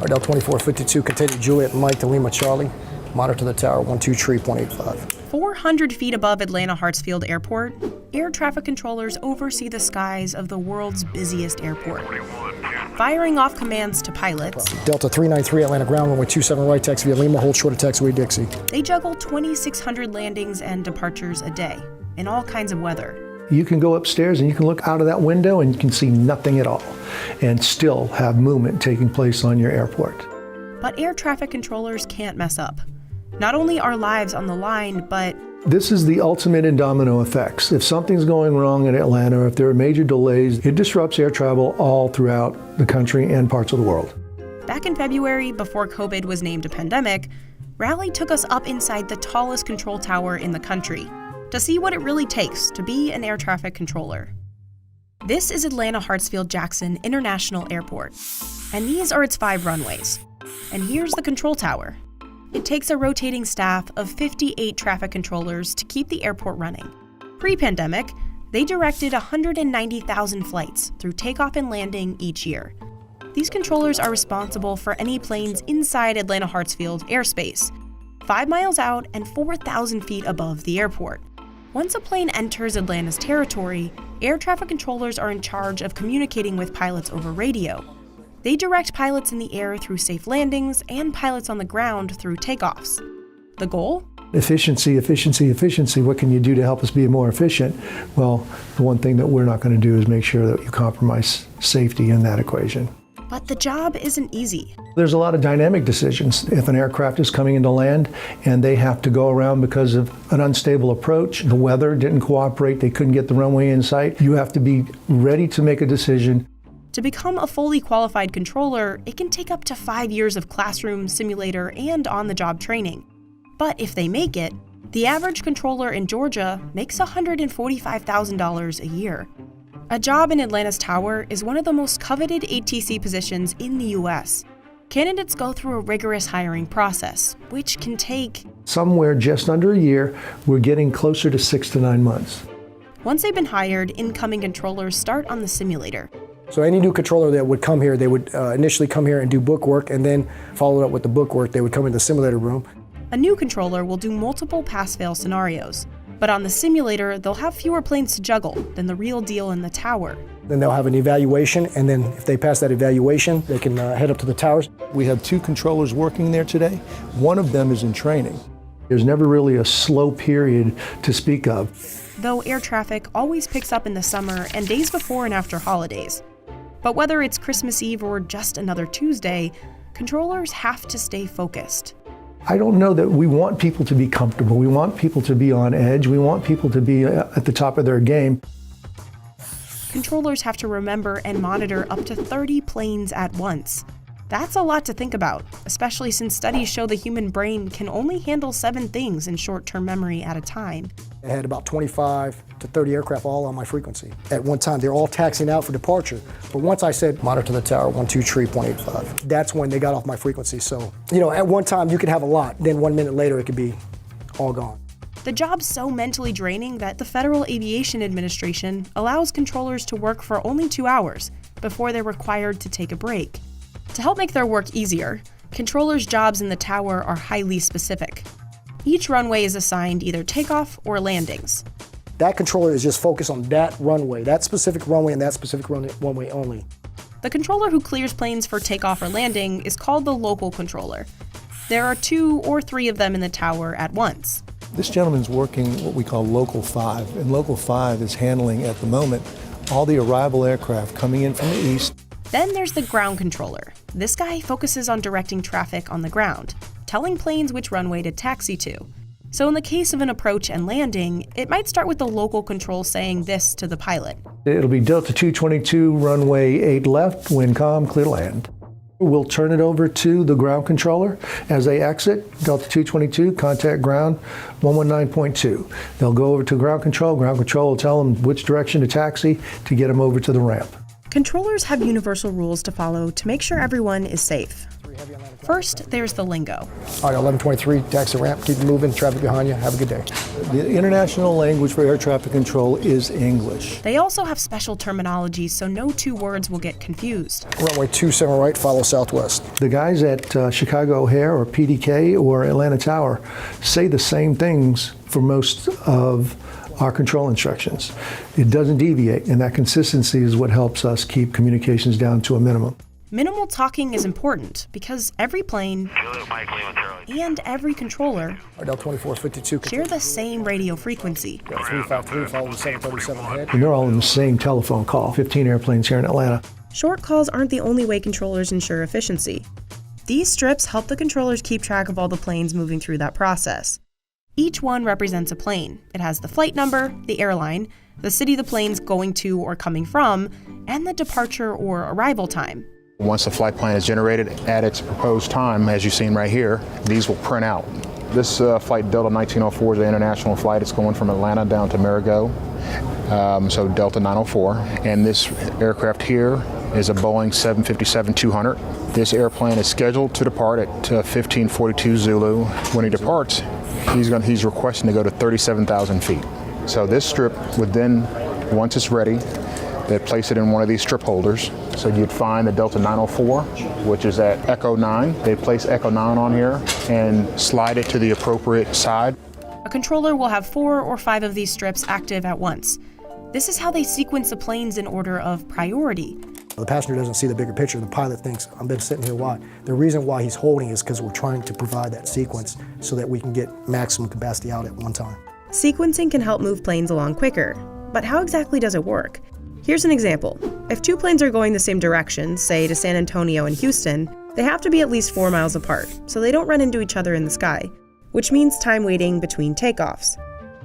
Delta 2452, continue Juliet Mike to Lima Charlie. Monitor the tower, 123.85. 400 feet above Atlanta Hartsfield Airport, air traffic controllers oversee the skies of the world's busiest airport. Firing off commands to pilots. Delta 393, Atlanta ground, runway 27 right, taxi via Lima, hold short of taxiway Dixie. They juggle 2,600 landings and departures a day, in all kinds of weather. You can go upstairs and you can look out of that window and you can see nothing at all and still have movement taking place on your airport. But air traffic controllers can't mess up. Not only are lives on the line, but this is the ultimate in domino effects. If something's going wrong in Atlanta, or if there are major delays, it disrupts air travel all throughout the country and parts of the world. Back in February, before COVID was named a pandemic, Rally took us up inside the tallest control tower in the country to see what it really takes to be an air traffic controller. This is Atlanta Hartsfield-Jackson International Airport, and these are its 5 runways. And here's the control tower. It takes a rotating staff of 58 traffic controllers to keep the airport running. Pre-pandemic, they directed 190,000 flights through takeoff and landing each year. These controllers are responsible for any planes inside Atlanta Hartsfield airspace, 5 miles out and 4,000 feet above the airport. Once a plane enters Atlanta's territory, air traffic controllers are in charge of communicating with pilots over radio. They direct pilots in the air through safe landings and pilots on the ground through takeoffs. The goal? Efficiency, efficiency, efficiency. What can you do to help us be more efficient? Well, the one thing that we're not going to do is make sure that you compromise safety in that equation. But the job isn't easy. There's a lot of dynamic decisions. If an aircraft is coming into land and they have to go around because of an unstable approach, the weather didn't cooperate, they couldn't get the runway in sight, you have to be ready to make a decision. To become a fully qualified controller, it can take up to 5 years of classroom, simulator, and on-the-job training. But if they make it, the average controller in Georgia makes $145,000 a year. A job in Atlanta's tower is one of the most coveted ATC positions in the U.S. Candidates go through a rigorous hiring process, which can take somewhere just under a year. We're getting closer to 6 to 9 months. Once they've been hired, incoming controllers start on the simulator. So any new controller that would come here, they would initially come here and do book work, and then follow it up with the book work, they would come in the simulator room. A new controller will do multiple pass-fail scenarios, but on the simulator, they'll have fewer planes to juggle than the real deal in the tower. Then they'll have an evaluation, and then if they pass that evaluation, they can head up to the towers. We have 2 controllers working there today. One of them is in training. There's never really a slow period to speak of. Though air traffic always picks up in the summer and days before and after holidays. But whether it's Christmas Eve or just another Tuesday, controllers have to stay focused. I don't know that we want people to be comfortable. We want people to be on edge. We want people to be at the top of their game. Controllers have to remember and monitor up to 30 planes at once. That's a lot to think about, especially since studies show the human brain can only handle 7 things in short-term memory at a time. I had about 25 to 30 aircraft all on my frequency. At one time, they're all taxiing out for departure. But once I said, monitor the tower, 123.85, that's when they got off my frequency. So, at one time, you could have a lot. Then 1 minute later, it could be all gone. The job's so mentally draining that the Federal Aviation Administration allows controllers to work for only 2 hours before they're required to take a break. To help make their work easier, controllers' jobs in the tower are highly specific. Each runway is assigned either takeoff or landings. That controller is just focused on that runway, that specific runway and that specific runway only. The controller who clears planes for takeoff or landing is called the local controller. There are 2 or 3 of them in the tower at once. This gentleman's working what we call Local 5, and Local 5 is handling, at the moment, all the arrival aircraft coming in from the east. Then there's the ground controller. This guy focuses on directing traffic on the ground, telling planes which runway to taxi to. So in the case of an approach and landing, it might start with the local control saying this to the pilot. It'll be Delta 222, runway 8 left, wind calm, clear to land. We'll turn it over to the ground controller. As they exit, Delta 222, contact ground 119.2. They'll go over to ground control will tell them which direction to taxi to get them over to the ramp. Controllers have universal rules to follow to make sure everyone is safe. First, there's the lingo. All right, 1123, taxi ramp, keep moving, traffic behind you, have a good day. The international language for air traffic control is English. They also have special terminology, so no two words will get confused. Runway 27 right, follow southwest. The guys at Chicago O'Hare or PDK or Atlanta Tower say the same things for most of our control instructions. It doesn't deviate, and that consistency is what helps us keep communications down to a minimum. Minimal talking is important because every plane and every controller Delta 2452. share the same radio frequency. 353, follow the 737 ahead. And they're all in the same telephone call, 15 airplanes here in Atlanta. Short calls aren't the only way controllers ensure efficiency. These strips help the controllers keep track of all the planes moving through that process. Each one represents a plane. It has the flight number, the airline, the city the plane's going to or coming from, and the departure or arrival time. Once the flight plan is generated at its proposed time, as you've seen right here, these will print out. This flight Delta 1904 is an international flight. It's going from Atlanta down to Marigot, so Delta 904. And this aircraft here is a Boeing 757-200. This airplane is scheduled to depart at 1542 Zulu. When he departs, he's requesting to go to 37,000 feet. So this strip would then, once it's ready, they'd place it in one of these strip holders. So you'd find the Delta 904, which is at Echo 9. They'd place Echo 9 on here and slide it to the appropriate side. A controller will have 4 or 5 of these strips active at once. This is how they sequence the planes in order of priority. The passenger doesn't see the bigger picture. The pilot thinks, I've been sitting here, why? The reason why he's holding is because we're trying to provide that sequence so that we can get maximum capacity out at one time. Sequencing can help move planes along quicker, but how exactly does it work? Here's an example. If 2 planes are going the same direction, say to San Antonio and Houston, they have to be at least 4 miles apart, so they don't run into each other in the sky, which means time waiting between takeoffs.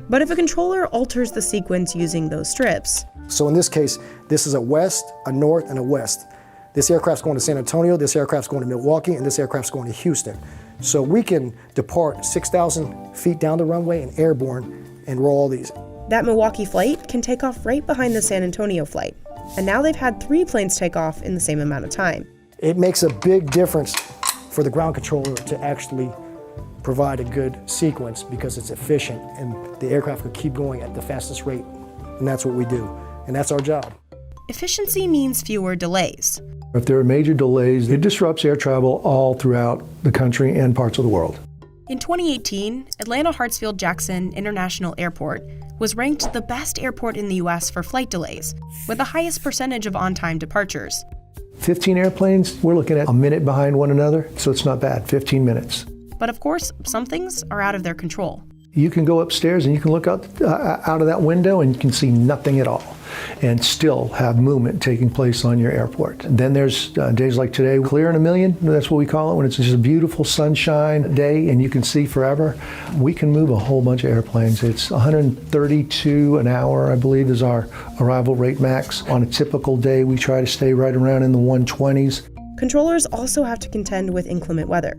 But if a controller alters the sequence using those strips... So in this case, this is a west, a north, and a west. This aircraft's going to San Antonio, this aircraft's going to Milwaukee, and this aircraft's going to Houston. So we can depart 6,000 feet down the runway and airborne and roll these. That Milwaukee flight can take off right behind the San Antonio flight, and now they've had 3 planes take off in the same amount of time. It makes a big difference for the ground controller to actually provide a good sequence because it's efficient and the aircraft could keep going at the fastest rate, and that's what we do, and that's our job. Efficiency means fewer delays. If there are major delays, it disrupts air travel all throughout the country and parts of the world. In 2018, Atlanta Hartsfield-Jackson International Airport was ranked the best airport in the U.S. for flight delays, with the highest percentage of on-time departures. 15 airplanes, we're looking at a minute behind one another, so it's not bad, 15 minutes. But of course, some things are out of their control. You can go upstairs and you can look out of that window and you can see nothing at all and still have movement taking place on your airport. Then there's days like today, clear in a million, that's what we call it, when it's just a beautiful sunshine day and you can see forever. We can move a whole bunch of airplanes. It's 132 an hour, I believe, is our arrival rate max. On a typical day, we try to stay right around in the 120s. Controllers also have to contend with inclement weather.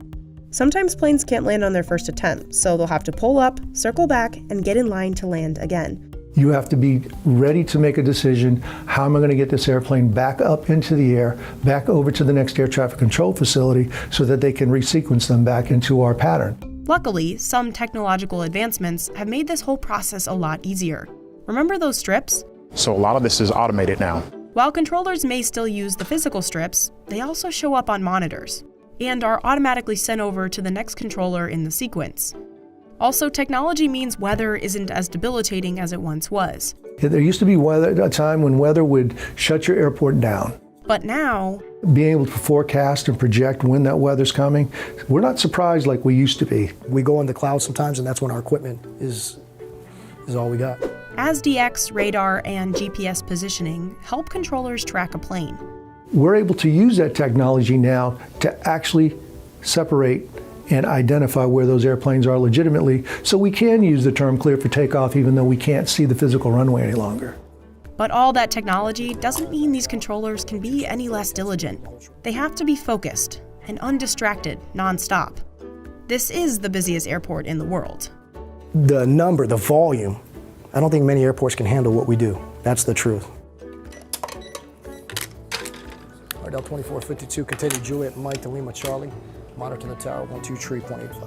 Sometimes planes can't land on their first attempt, so they'll have to pull up, circle back, and get in line to land again. You have to be ready to make a decision. How am I going to get this airplane back up into the air, back over to the next air traffic control facility so that they can resequence them back into our pattern? Luckily, some technological advancements have made this whole process a lot easier. Remember those strips? So a lot of this is automated now. While controllers may still use the physical strips, they also show up on monitors and are automatically sent over to the next controller in the sequence. Also, technology means weather isn't as debilitating as it once was. There used to be a time when weather would shut your airport down. But now, being able to forecast and project when that weather's coming, we're not surprised like we used to be. We go in the cloud sometimes, and that's when our equipment is all we got. ASDX, radar, and GPS positioning help controllers track a plane. We're able to use that technology now to actually separate and identify where those airplanes are legitimately, so we can use the term clear for takeoff even though we can't see the physical runway any longer. But all that technology doesn't mean these controllers can be any less diligent. They have to be focused and undistracted nonstop. This is the busiest airport in the world. The number, the volume, I don't think many airports can handle what we do. That's the truth. L2452, continue Juliet, Mike to Lima, Charlie. Monitor the tower, 123.85.